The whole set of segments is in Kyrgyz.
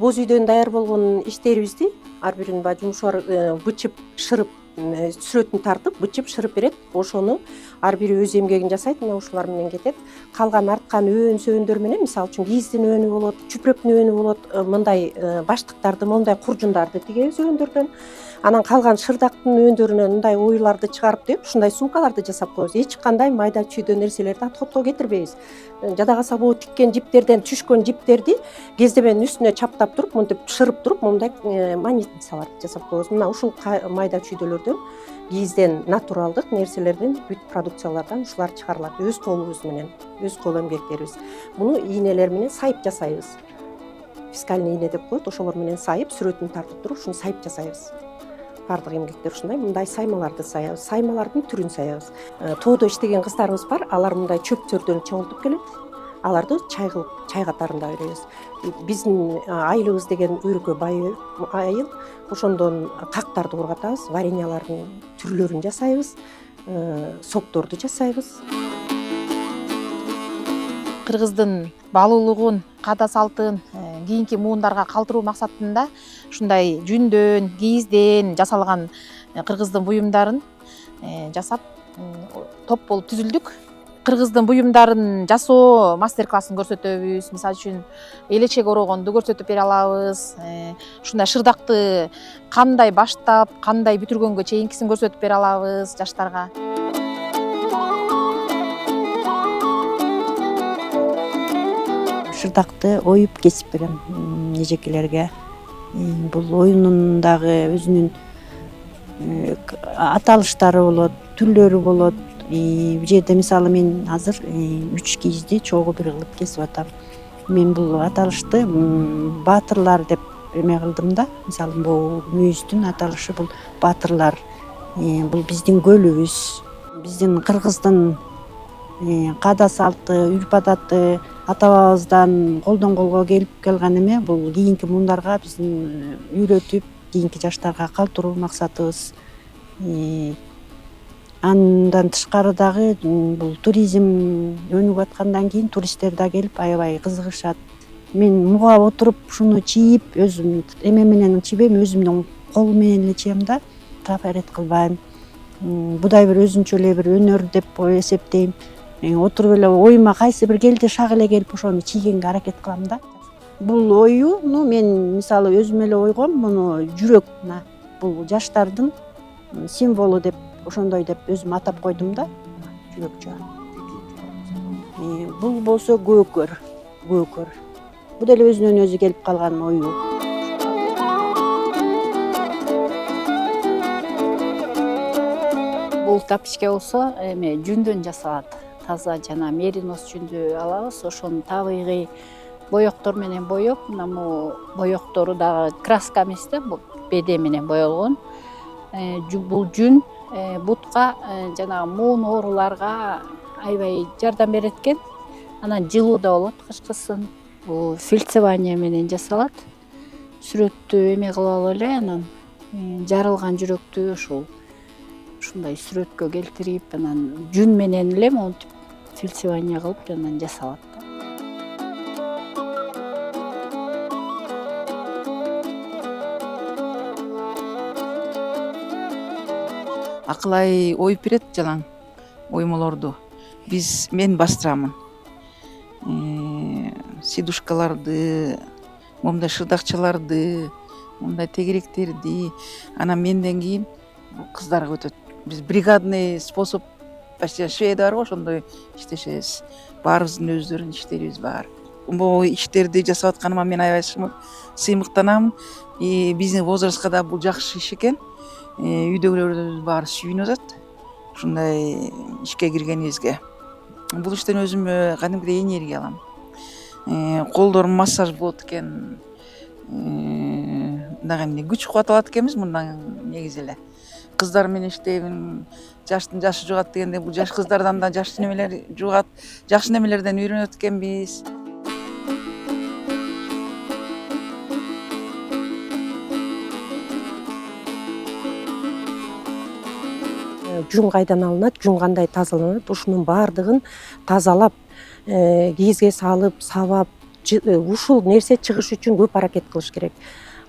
боз үйдөн даяр болгон иштерибизди ар бирин баягы жумушчулар бычып шырып сүрөтүн тартып бычып шырып берет. Ошону ар бири өз эмгегин жасайт. Мына ушулар менен кетет. Калган арткан өөн сөөндөр менен, мисалы үчүн кийиздин өөнү болот, чүпрөктүн өөнү болот, мындай баштыктарды, моундай куржундарды тигебиз өөндөрдөн. Анан калган шырдактын өөндөрүнөн мындай оюларды чыгарып деп, ушундай сумкаларды жасап коебуз. Эч кандай майда чүйдө нерселерди отходко кетирбейбиз. Жада калса бул тиккен жиптерден түшкөн жиптерди кездеменин үстүнө чаптап туруп, мынтип шырып туруп, мындай манитницаларды жасап коебуз. Мына ушул майда чүйдөлөрдөн, кийизден, натуралдык нерселерден, бүт продукциялардан ушулар чыгарылат өз колубуз менен, өз кол эмгектерибиз. Муну ийнелер менен сайып жасайбыз. Фискальный ийне деп коет, ошолор менен сайып, сүрөтүн тартып туруп, ушуну сайып жасайбыз. Бардык эмгектер ушундай, мындай саймаларды саябыз. Саймалардын түрүн саябыз. Тоодо иштеген кыздарыбыз бар, алар мындай чөптөрдөн чогултуп келет. Аларды чай кылып, чай катарында беребиз. Биздин айылыбыз деген өрүккө бай айыл. Ошондон кактарды кургатабыз, вареньялардын түрлөрүн жасайбыз, сокторду жасайбыз. Кыргыздын баалуулугун, каада салтын кийинки муундарга калтыруу максатында ушундай жүндөн, кийизден жасалган кыргыздын буюмдарын жасап топ болуп түзүлдүк. Кыргыздын буюмдарын жасоо мастер-классын көрсөтөбүз. Мисалы үчүн элечек орогонду көрсөтүп бере алабыз. Ушундай шырдакты кандай баштап, кандай бүтүргөнгө чейинкисин көрсөтүп бере алабыз жаштарга. Шырдакты оюп кесип берем эжекелерге. Бул оюнун дагы өзүнүн аталыштары болот, түрлөрү болот. Бул жерде мисалы мен азыр 3 кийизди чогуу бир кылып кесип атам. Мен бул аталышты баатырлар деп эме кылдым да. Мисалы бул мүйүздүн аталышы бул баатырлар. Бул биздин көлүбүз, биздин кыргыздын каада салты, үрп адаты ата-бабабыздан колдон колго келип келген эме. Бул кийинки муундарга биздин үйрөтүп, кийинки жаштарга калтыруу максатыбыз. Андан тышкары дагы бул туризм өнүгүп аткандан кийин туристтер да келип аябай кызыгышат. Мен мугап отуруп ушуну чийип, өзүм эме менен чийбейм, өзүмдүн колум менен эле чыйам да, трафарет кылбайм. Будай бир өзүнчө эле бир өнөр деп эсептейм. Отуруп эле оюма кайсы бир келди, шак эле келип ошону чийгенге аракет кылам да. Бул оюну мен мисалы өзүм эле ойгом, муну жүрөк, бул жаштардын символу деп, ошондой деп өзүм атап койдум да. Жүрөкчө. Бул болсо көкөр. Бул деле өзүнөн өзү келип калган ою. Бул тапичке болсо эме жүндөн жасалат. Таза жана меринос жүндү алабыз, ошону табигый боектор менен боеп, мына бул боектору дагы краска эмес да, бул беде менен боелгон. Бул жүн бутка жана муун ооруларга аябай жардам берет экен. Анан жылуу да болот кышкысын. Бул фильцевание менен жасалат. Сүрөттү эме кылып алып эле, анан жарылган жүрөктү ушундай сүрөткө келтирип, анан жүн менен эле монтип фильцевание кылып анан жасалат. Акылай оюп берет жалаң оюмолорду. Мен бастырамын. Сидушкаларды, момундай шырдакчаларды, мындай тегеректерди. Анан менден кийин кыздарга өтөт. Биз бригадный способ, почти шведа бар го, ошондой иштешебиз. Баарыбыздын өздөрүнүн иштерибиз бар. Бул иштерди жасап атканыма мен аябай сыймыктанам. Биздин возрастка да бул жакшы иш экен. Үйдөгүлөрүбүз баары сүйүнүп атат ушундай ишке киргенибизге. Бул иштен өзүмө кадимкидей энергия алам. Колдорум массаж болот экен. Дагы эмне күч кубат алат экенбиз мындан негизи эле. Кыздар менен иштейм, жаштын жашы жугат дегенде бул жаш кыздардан да жаш немелер жугат, жакшы немелерден үйрөнөт экенбиз. Жүн кайдан алынат, жүн кандай тазаланат, ушунун баардыгын тазалап, кийизге салып, сабап, ушул нерсе чыгыш үчүн көп аракет кылыш керек.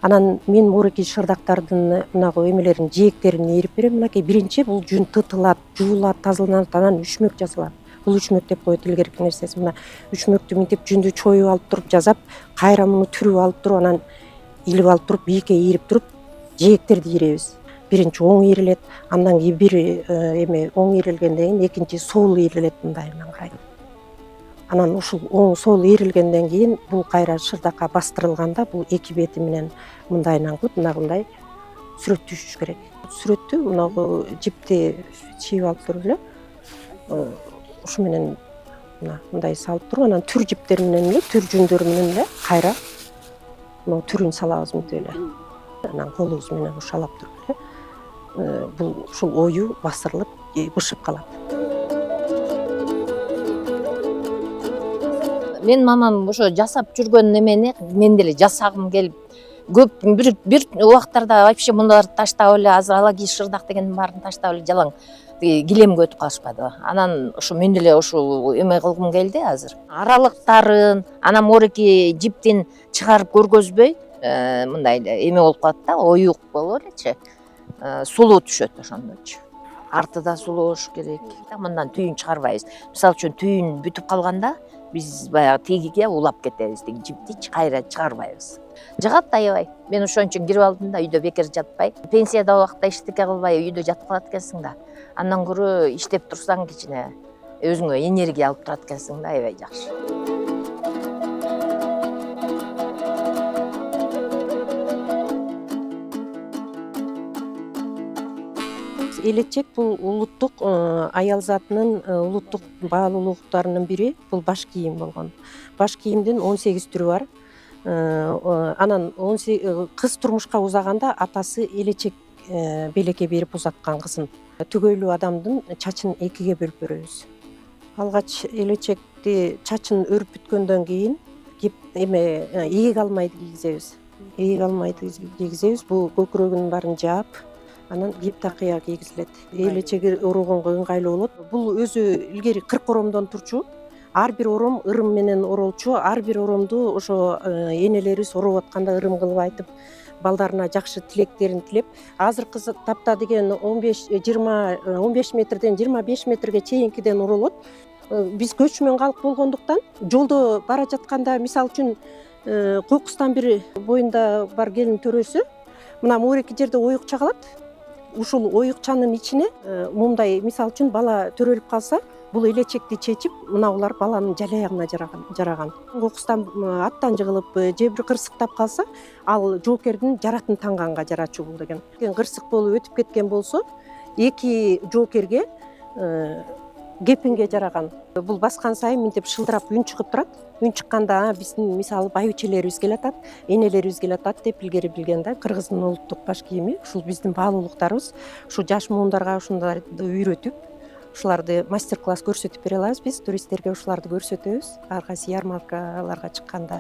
Анан мен мурики шырдактардын мынагу эмелерин жээктерин ээрип берем. Мынакей биринчи бул жүн тытылат, жуулат, тазаланат, анан үшмөк жасалат. Бул үшмөк деп коет илгерки нерсеси. Мына үшмөктү мынтип жүндү чоюп алып туруп жасап, кайра муну түрүп алып туруп, анан илип алып туруп, бийикке ийрип туруп, жээктерди ийребиз. Биринчи оң ийрилет, андан кийин бир эме оң ийрилгенден кийин экинчи сол ийрилет мындайынан карай. Анан ушул оң сол ийрилгенден кийин бул кайра шырдакка бастырылганда бул эки бети менен мындайынан кылып мындай сүрөт түшүш керек. Сүрөттү мынагу жипти чийип алып туруп эле ушу менен мындай салып туруп, анан түр жиптер менен эле, түр жүндөр менен эле кайра мына түрүн салабыз мынтип эле. Анан колубуз менен ушалап туруп эле бул ушул ою басырылып бышып калат. Мен мамам ошо жасап жүргөн немени мен деле жасагым келип, көп бир убактарда вообще мундайларды таштап эле азыр ала кийиз шырдак дегендин баарын таштап эле жалаң килемге өтүп калышпадыбы. Анан ошо мен деле ушул эме кылгым келди азыр. Аралыктарын, анан морики жиптин чыгарып көргөзбөй, мындай эме болуп калат да, оюк болуп элечи. Сулуу түшөт ошондочу. Арты да сулуу болуш керек. Мындан түйүн чыгарбайбыз. Мисалы үчүн түйүн бүтүп калганда биз баягы тегиге улап кетебиз, тиги жипти кайра чыгарбайбыз. Жыгат аябай. Мен ошон үчүн кирип алдым да, үйдө бекер жатпай. Пенсияда убакта эчтеке кылбай үйдө жатып калат экенсиң да. Андан көрө иштеп турсаң кичине өзүңө энергия алып турат экенсиң да, аябай жакшы. Элечек бул улуттук аял затынын улуттук баалуулуктарынын бири, бул баш кийим болгон. Баш кийимдин 18 түрү бар. Анан кыз турмушка узаганда атасы элечек белекке берип узаткан кызын. Түгөйлүү адамдын чачын экиге бөлүп беребиз. Алгач элечекти чачын өрүп бүткөндөн кийин ийик алмайды кийгизебиз. Ийик алмайды кийгизебиз. Бул көкүрөгүнүн баарын жаап, анан кийип такыя кийгизилет. Элечеги орогонго ыңгайлуу болот. Бул өзү илгери 40 оромдон турчу. Ар бир ором ырым менен оролчу. Ар бир оромду ошо энелерибиз ороп атканда ырым кылып айтып, балдарына жакшы тилектерин тилеп, азыркы тапта деген 15 метрден 25 метрге чейинкиден оролот. Биз көчмөн калк болгондуктан жолдо бара жатканда, мисалы үчүн Кокустан бир боюнда бар келин төрөсү мына морики жерде оюкча калат. Ушул оюкчанын ичине мындай мисалы үчүн бала төрөлүп калса, бул элечекти чечип, мына улар баланын жалаягына жараган. Кокустан аттан жыгылып, же бир кырсыктап калса, ал жоокердин жаратын таңганга жарачу бул деген. Кырсык болуп өтүп кеткен болсо, эки жоокерге кепинге жараган. Бул баскан сайын мынтип шылдырап үн чыгып турат. Үн чыкканда биздин мисалы байбичелерибиз келатат, энелерибиз келатат деп илгери билген да. Кыргыздын улуттук баш кийими, ушул биздин баалуулуктарыбыз. Ушу жаш муундарга ушундайды үйрөтүп, ушуларды мастер-класс көрсөтүп бере алабыз. Биз туристтерге ушуларды көрсөтөбүз. Ар кайсы ярмаркаларга чыкканда.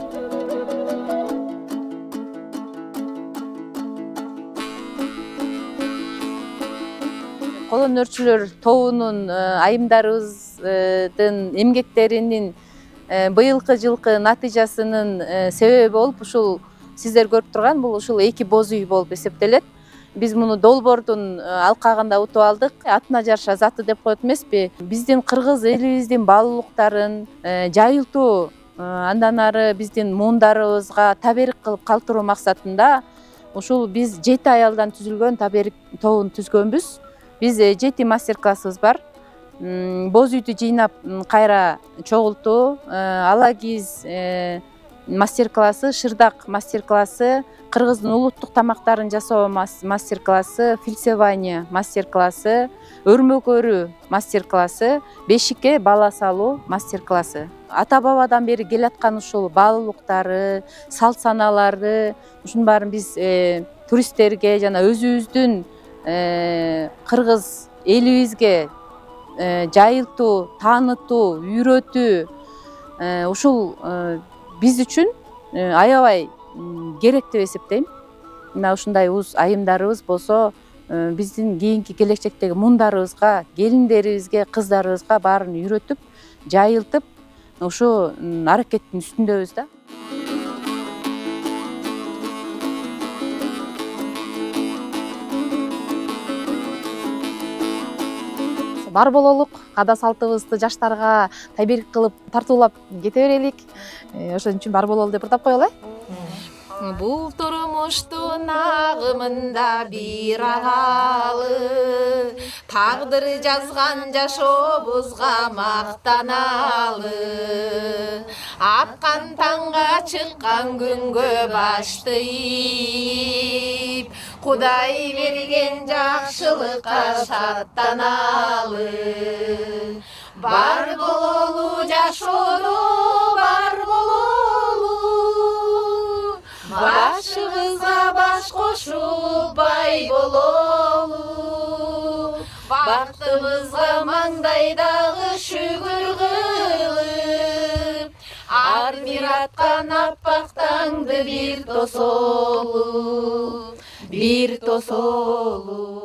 Кол өнөрчүлөр тобунун айымдарыбыздын эмгектеринин быйылкы жылкы натыйжасынын себеби болуп ушул сиздер көрүп турган бул ушул эки боз үй болуп эсептелет. Биз муну долбоордун алкагында утуп алдык. Атына жараша заты деп коет эмеспи? Биздин кыргыз элибиздин баалуулуктарын жайылтуу, андан ары биздин муундарыбызга таберик кылып калтыруу максатында ушул биз 7 аялдан түзүлгөн таберик тобун түзгөнбүз. Биз 7 мастер-классыбыз бар. Боз үйдү жыйнап кайра чогултуу, ала кийиз мастер-классы, шырдак мастер-классы, кыргыздын улуттук тамактарын жасоо мастер-классы, фельдсевание мастер-классы, өрмөк өрүү мастер-классы, бешикке бала салуу мастер-классы. Ата бабадан бери келаткан ушул баалуулуктары, салт санааларды, ушунун баарын биз туристтерге жана өзүбүздүн кыргыз элибизге жайылтуу, таанытуу, үйрөтүү ушул биз үчүн аябай керек деп эсептейм. Мына ушундай айымдарыбыз болсо биздин кийинки келечектеги муундарыбызга, келиндерибизге, кыздарыбызга баарын үйрөтүп, жайылтып, ушу аракеттин үстүндөбүз да. бар бололук, каада салтыбызды жаштарга табирик кылып тартуулап кете берелик. Ошон үчүн бар бололу деп ырдап коелу. Бул турмуштун агымында бир агалы, тагдыр жазган жашообузга мактаналы. Аткан таңга чыккан күнгө башты ийип, Кудай берген жакшылыкка шаттаналы. Бар бололу жашоодо, бар бололу, башыбызга баш кошуп бай бололу. Бактыбызга маңдайдагы шүгүр кылып, ар бир аткан аппак таңды бир тосолу, бир тосолу.